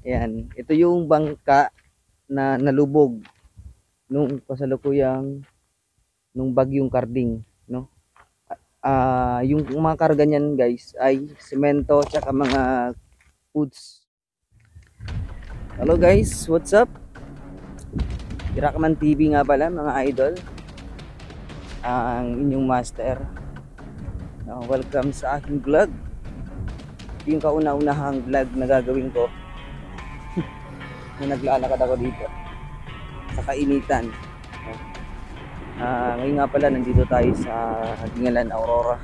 Ayan, ito yung bangka na nalubog nung kasalukuyang nung bagyong Karding, no? Yung mga karga niyan, guys, ay semento tsaka mga foods. Hello guys, what's up? Irakman TV nga pala mga idol. Ang inyong master. Welcome sa aking vlog. Ito yung kauna-unahang vlog na gagawin ko na naglalakad ako dito sa kainitan. Ngayon nga pala nandito tayo sa Dingalan, Aurora.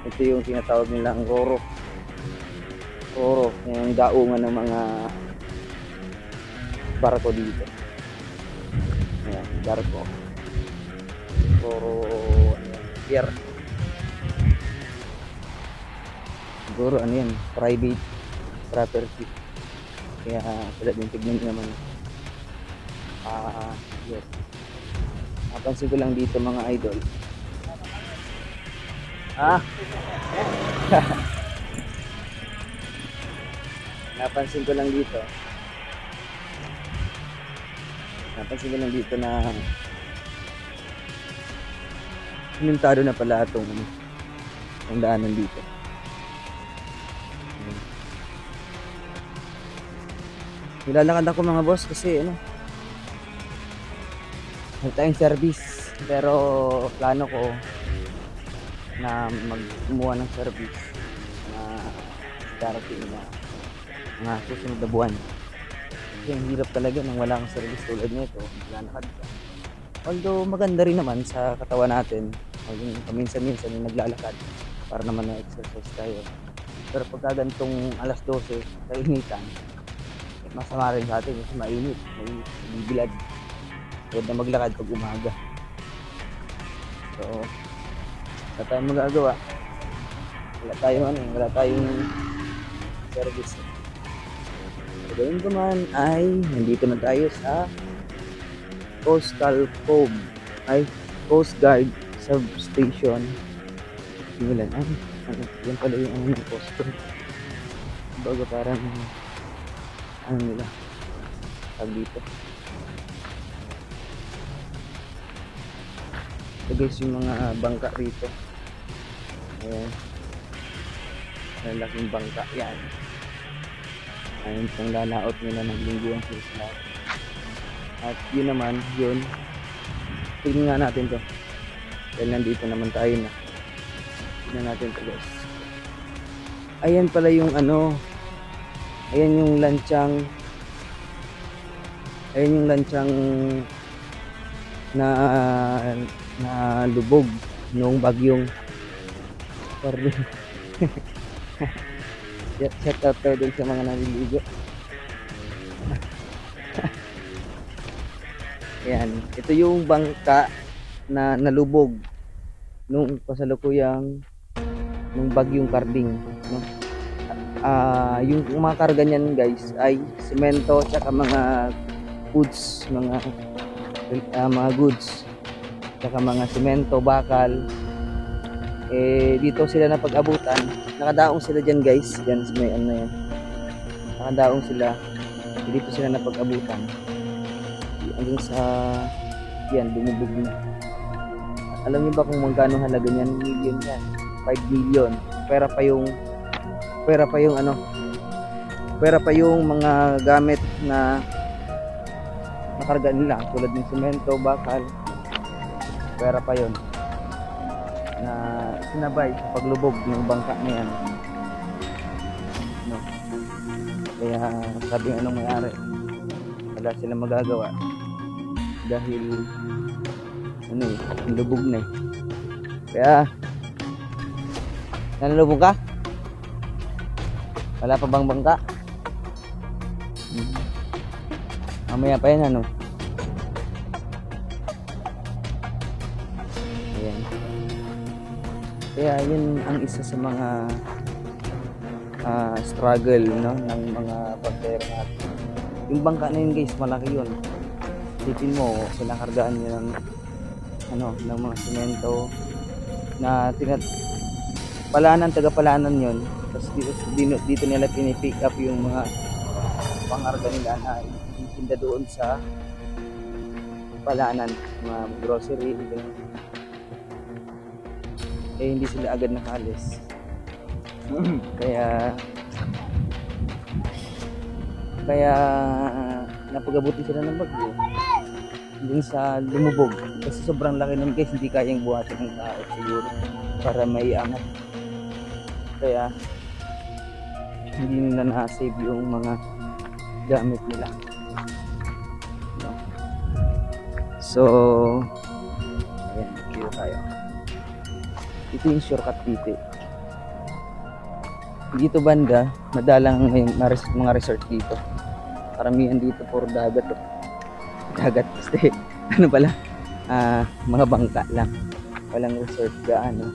Ito yung tinatawag nilang Roro. Roro, yung daungan ng mga barko dito. Ayan, barko. Roro, pier. Siguro ano yan, private property. Kaya sila din tignan naman. Yes. Napansin ko lang dito mga idol. Napansin ko lang dito. Na simentado na pala itong ang daanan dito. Nilalakad ako mga boss kasi ano, may tayong service, pero plano ko na magkumuha ng service na darating na mga susunod na buwan. Kasi ang hirap talaga nang wala kang service tulad nito, naglalakad ka. Although maganda rin naman sa katawan natin, paminsan-minsan yung naglalakad para naman na-exercise tayo. Pero pagka ganitong alas 12, kainitan, masama rin sa atin kasi mainit, may bibilad. Huwag na maglakad pag umaga. So, wala tayong magagawa. Wala tayong service. So, gawin ko man ay nandito na tayo sa Coastal Cove, ay Coast Guard Substation. Simulan. Yan pala yung ano ng Coast Guard. Bago parang ano nila tag dito. Ito guys yung mga bangka rito. Ayan, malaking bangka yan. Ayun pang lalaot nila ng lingguang sila. At yun naman, yun tignan nga natin to dahil nandito naman tayo na. Tignan natin to guys. Ayan pala yung ano, ayan yung lanchang na lubog nung bagyong Karding. Shout out tayo dun sa mga naliligo. Ayan, ito yung bangka na nalubog nung kasalukuyang nung bagyong Karding, no? Yung mga karga niyan guys ay semento tsaka mga goods, mga goods tsaka mga semento, bakal. Dito sila na pag-abutan. Nakadaong sila dyan guys, dyan sa may ano yan, nakadaong sila dito, sila na pag-abutan hanggang sa yan, dumubog na. Alam niyo ba kung magkano halaga niyan? Million yan, 5 million. Pera pa yung mga gamit na nakarga nila tulad ng semento, bakal. Pera pa yon na sinabay sa paglubog ng bangka na yan, no? Kaya sabi ng anong may-ari, wala silang magagawa dahil ano lubog na eh. Kaya nanlubog ka? Wala pa bang bangka? Mamaya pa yan ano. Ayan. Kaya yun ang isa sa mga struggle, no, ng mga bandera natin. Yung bangka na yun guys, malaki yun. Isipin mo, pinakargaan nyo ng mga semento na tagapalanan yun. Tapos dito nila pinipick up yung mga pangarga nila na itinda doon sa palanan, mga grocery, ganun. Eh hindi sila agad nakaalis. kaya kaya napag-abuti sila ng bagyo dun sa lumubog kasi sobrang laki nun guys, hindi kayang buhatin ng tao siguro para maiangat, kaya hindi nila na-save yung mga gamit nila, no? So ayan, dito tayo. Ito yung shortcut dito banda, madalang mga resort dito. Karamihan dito for dagat kasi ano pala, mga bangka lang, walang resort gaano.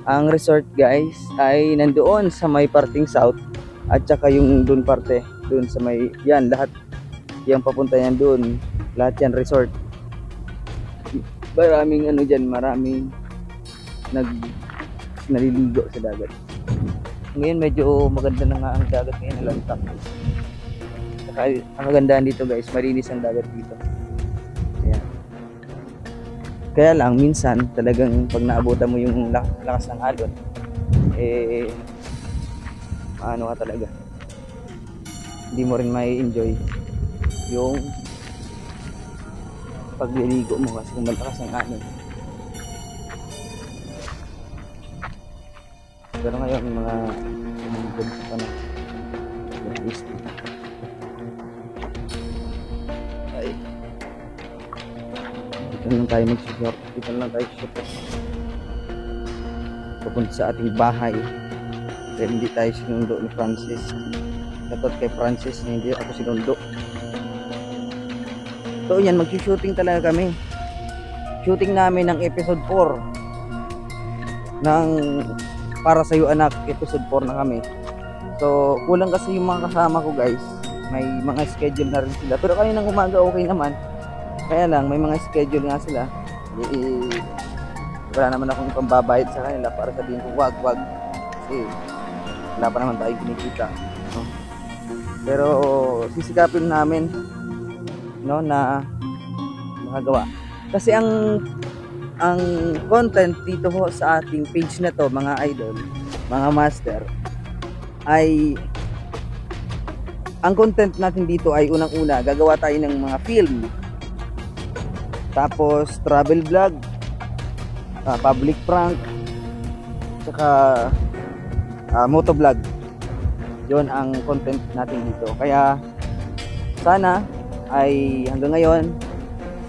Ang resort guys ay nandoon sa may parting south at saka yung doon parte doon sa may yan, lahat yung papunta yan doon, lahat yan resort. Maraming ano dyan, maraming naliligo sa dagat. Ngayon medyo maganda na nga ang dagat ngayon, nalantang. Saka ang kagandahan dito guys, malinis ang dagat dito. Ayan. Kaya lang minsan talagang pag naabutan mo yung lakas ng alon, eh ano ka talaga, hindi mo rin may enjoy yung pagliligo mo kasi kung malakas ang alon. Pero ngayon mga ganito pa na ay dito lang tayo mag-short, dito lang tayo short papunta sa ating bahay dahil hindi tayo sinundo ni Francis. Dapat kay Francis na hindi ako sinundo. So yan, mag-shooting talaga kami. Shooting namin ng episode 4 ng Para Sa'yo Anak, episode 4 na kami. So kulang kasi yung mga kasama ko guys, may mga schedule na rin sila, pero kaninang umaga okay naman, kaya lang may mga schedule nga sila. Wala naman akong pambabayad sa kanila para sabihin ko wag kasi wala pa naman tayo kinikita, no? Pero sisikapin namin, no, na makagawa kasi ang content dito ho sa ating page na to mga idol, mga master, ay ang content natin dito ay unang-una gagawa tayo ng mga film, tapos travel vlog, public prank, saka moto vlog. Yon ang content natin dito. Kaya sana ay hanggang ngayon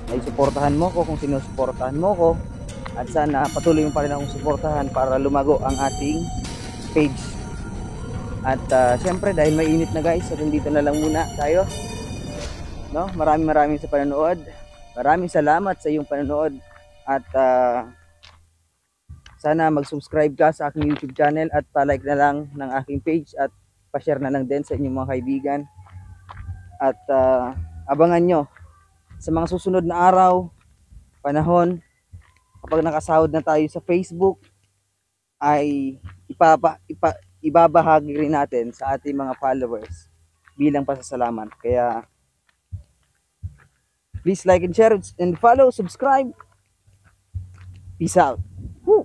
ay suportahan mo ko kung sinusuportahan mo ko, at sana patuloy mo pa rin akong suportahan para lumago ang ating page. At syempre dahil mainit na guys, at dito na lang muna tayo, no? Maraming sa panonood. Maraming salamat sa iyong panonood at sana mag-subscribe ka sa aking YouTube channel at pa-like na lang ng aking page at pa-share na lang din sa inyong mga kaibigan. At abangan nyo sa mga susunod na araw, panahon, kapag nakasahod na tayo sa Facebook, ay ibabahagi rin natin sa ating mga followers bilang pasasalamat. Kaya please like and share and follow, subscribe. Peace out. Woo!